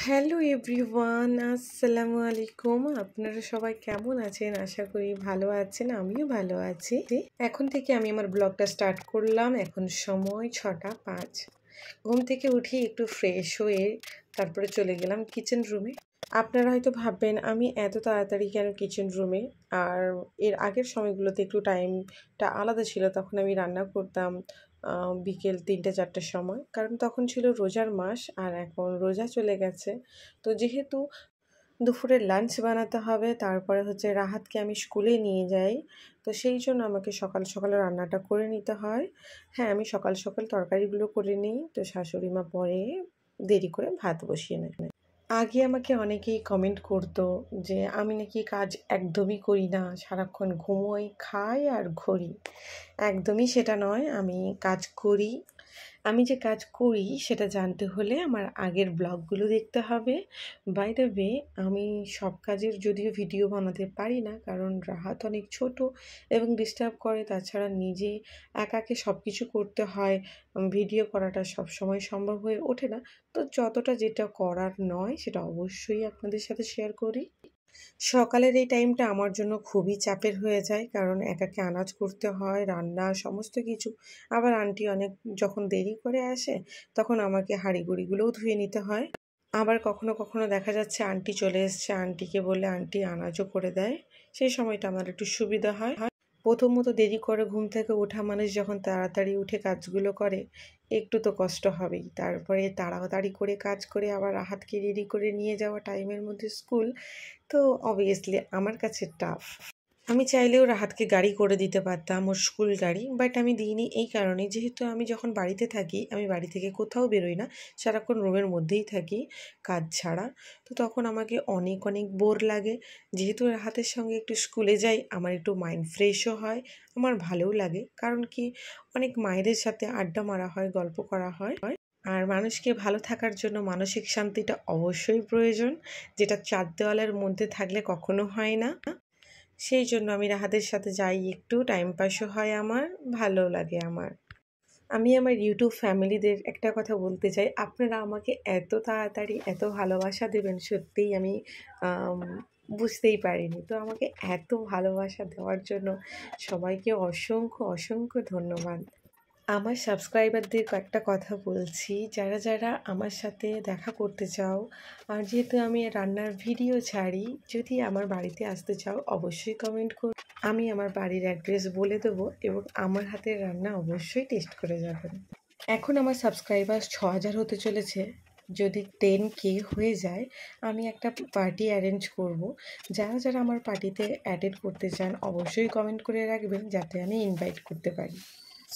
Hello everyone, আসসালামু আলাইকুম। আপনারা সবাই কেমন আছেন? আশা করি ভালো আছেন, আমিও ভালো আছি। এখন থেকে আমি আমার ব্লগটা স্টার্ট করলাম। এখন সময় 6টা 5। ঘুম থেকে উঠে একটু ফ্রেশ হয়ে তারপরে চলে গেলাম কিচেন রুমে। আপনারা হয়তো ভাববেন আমি এত তাড়াতাড়ি কেন কিচেন রুমে। আর এর আগের সময়গুলোতে একটু টাইমটা আলাদা ছিল, তখন আমি রান্না করতাম বিকেল 3টা 4টার সময়, কারণ তখন ছিল রোজার মাস আর এখন রোজা চলে গেছে। তো যেহেতু দুপুরে লাঞ্চ বানাতে হবে, তারপরে হচ্ছে রাহাতকে আমি স্কুলে নিয়ে যাই, তো সেই জন্য আমাকে সকাল সকাল রান্নাটা করে নিতে হয়। হ্যাঁ, আমি সকাল সকাল তরকারিগুলো করে নিই, তো শাশুড়ি মা পরে দেরি করে ভাত বসিয়ে নেয়। আগে আমাকে অনেকেই কমেন্ট করতো যে আমি নাকি কাজ একদমই করি না, সারাক্ষণ ঘুমোই, খাই আর ঘুরি। একদমই সেটা নয়, আমি কাজ করি। আমি যে কাজ করি সেটা জানতে হলে আমার আগের ব্লগগুলো দেখতে হবে। বাই দ্য ওয়ে, আমি সব কাজের যদিও ভিডিও বানাতে পারি না, কারণ রাহাত অনেক ছোট এবং ডিস্টার্ব করে। তাছাড়া নিজে একাকে সব কিছু করতে হয়, ভিডিও করাটা সব সময় সম্ভব হয়ে ওঠে না। তো যতটা যেটা করার নয় সেটা অবশ্যই আপনাদের সাথে শেয়ার করি। সকালের এই টাইমটা আমার জন্য খুবই চাপের হয়ে যায়, কারণ একাকে আনাজ করতে হয়, রান্না সমস্ত কিছু। আবার আন্টি অনেক যখন দেরি করে আসে, তখন আমাকে হাঁড়িগুড়িগুলোও ধুয়ে নিতে হয়। আবার কখনো কখনো দেখা যাচ্ছে আন্টি চলে এসছে, আন্টিকে বললে আন্টি আনাজও করে দেয়। সেই সময়টা আমার একটু সুবিধা হয়। প্রথমত দেরি করে ঘুম থেকে ওঠা মানুষ যখন তাড়াতাড়ি উঠে কাজগুলো করে, একটু তো কষ্ট হবেই। তারপরে তাড়াতাড়ি করে কাজ করে আবার রাহাতকে রেডি করে নিয়ে যাওয়া টাইমের মধ্যে স্কুল, তো অবভিয়াসলি আমার কাছে টাফ। আমি চাইলেও রাহাতকে গাড়ি করে দিতে পারতাম, ওর স্কুল গাড়ি, বাট আমি দিইনি এই কারণে, যেহেতু আমি যখন বাড়িতে থাকি আমি বাড়ি থেকে কোথাও বেরোই না, সারাক্ষণ রুমের মধ্যেই থাকি কাজ ছাড়া। তো তখন আমাকে অনেক অনেক বোর লাগে। যেহেতু রাহাতের সঙ্গে একটু স্কুলে যাই, আমার একটু মাইন্ড ফ্রেশও হয়, আমার ভালোও লাগে। কারণ কি, অনেক মায়েদের সাথে আড্ডা মারা হয়, গল্প করা হয়। আর মানুষকে ভালো থাকার জন্য মানসিক শান্তিটা অবশ্যই প্রয়োজন, যেটা চার দেওয়ালের মধ্যে থাকলে কখনো হয় না। সেই জন্য আমি রাহাতের সাথে যাই, একটু টাইম পাসও হয়, আমার ভালো লাগে। আমি আমার ইউটিউব ফ্যামিলিদের একটা কথা বলতে চাই, আপনারা আমাকে এত তাড়াতাড়ি এত ভালোবাসা দেবেন, সত্যিই আমি বুঝতেই পারিনি। তো আমাকে এত ভালোবাসা দেওয়ার জন্য সবাইকে অসংখ্য অসংখ্য ধন্যবাদ। আমার সাবস্ক্রাইবারদের কয়েকটা কথা বলছি, যারা যারা আমার সাথে দেখা করতে চাও, আর যেহেতু আমি রান্নার ভিডিও ছাড়ি, যদি আমার বাড়িতে আসতে চাও অবশ্যই কমেন্ট করো। আমি আমার বাড়ির অ্যাড্রেস বলে দেবো এবং আমার হাতের রান্না অবশ্যই টেস্ট করে যাবেন। এখন আমার সাবস্ক্রাইবার 6,000 হতে চলেছে। যদি 10K হয়ে যায়, আমি একটা পার্টি অ্যারেঞ্জ করব। যারা যারা আমার পার্টিতে অ্যাটেন্ড করতে চান অবশ্যই কমেন্ট করে রাখবেন, যাতে আমি ইনভাইট করতে পারি।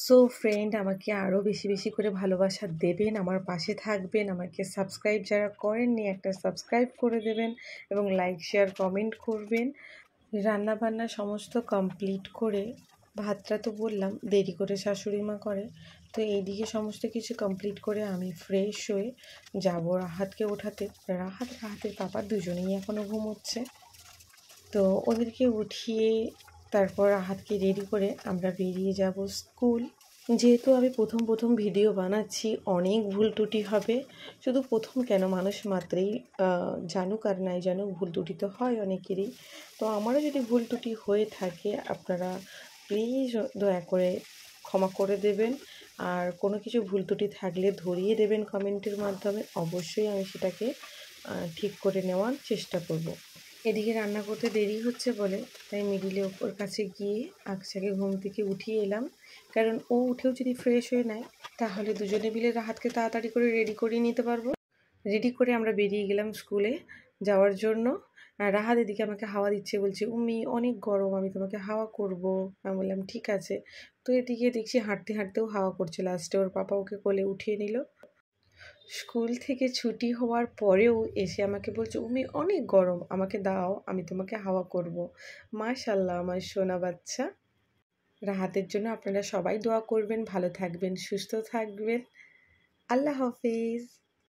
সো ফ্রেন্ড, আমাকে আরও বেশি বেশি করে ভালোবাসা দেবেন, আমার পাশে থাকবেন। আমাকে সাবস্ক্রাইব যারা করেননি, একটা সাবস্ক্রাইব করে দেবেন এবং লাইক শেয়ার কমেন্ট করবেন। রান্নাবান্না সমস্ত কমপ্লিট করে, ভাতটা তো বললাম দেরি করে শাশুড়ি মা করে, তো এইদিকে সমস্ত কিছু কমপ্লিট করে আমি ফ্রেশ হয়ে যাব রাহাতকে ওঠাতে। রাহাতের পাপা দুজনেই এখনও ঘুমোচ্ছে, তো ওদেরকে উঠিয়ে তারপর রাহাতকে রেডি করে আমরা বেরিয়ে যাব স্কুল। যেহেতু আমি প্রথম প্রথম ভিডিও বানাচ্ছি, অনেক ভুল ত্রুটি হবে। শুধু প্রথম কেন, মানুষ মাত্রেই জানুক আর নাই জানুক, ভুল ত্রুটি তো হয় অনেকেরই। তো আমারও যদি ভুল ত্রুটি হয়ে থাকে, আপনারা প্লিজ দয়া করে ক্ষমা করে দেবেন। আর কোনো কিছু ভুল ত্রুটি থাকলে ধরিয়ে দেবেন কমেন্টের মাধ্যমে, অবশ্যই আমি সেটাকে ঠিক করে নেওয়ার চেষ্টা করব। এদিকে রান্না করতে দেরি হচ্ছে বলে তাই মিডিলে ওর কাছে গিয়ে আকসাকে ঘুম থেকে উঠিয়ে এলাম, কারণ ও উঠেও যদি ফ্রেশ হয়ে নেয় তাহলে দুজনে মিলে রাহাতকে তাড়াতাড়ি করে রেডি করিয়ে নিতে পারবো। রেডি করে আমরা বেরিয়ে গেলাম স্কুলে যাওয়ার জন্য। আর রাহাত এদিকে আমাকে হাওয়া দিচ্ছে, বলছে উম্মি অনেক গরম, আমি তোমাকে হাওয়া করব। আমি বললাম ঠিক আছে। তো এদিকে দেখছি হাঁটতে হাঁটতেও হাওয়া করছে, লাস্টে ওর পাপা ওকে কোলে উঠিয়ে নিল। স্কুল থেকে ছুটি হওয়ার পরেও এসে আমাকে বলছে উম্মি অনেক গরম, আমাকে দাও, আমি তোমাকে হাওয়া করব। মাশাআল্লাহ, আমার সোনা বাচ্চা। রাহাতের জন্য আপনারা সবাই দোয়া করবেন, ভালো থাকবেন, সুস্থ থাকবেন। আল্লাহ হাফেজ।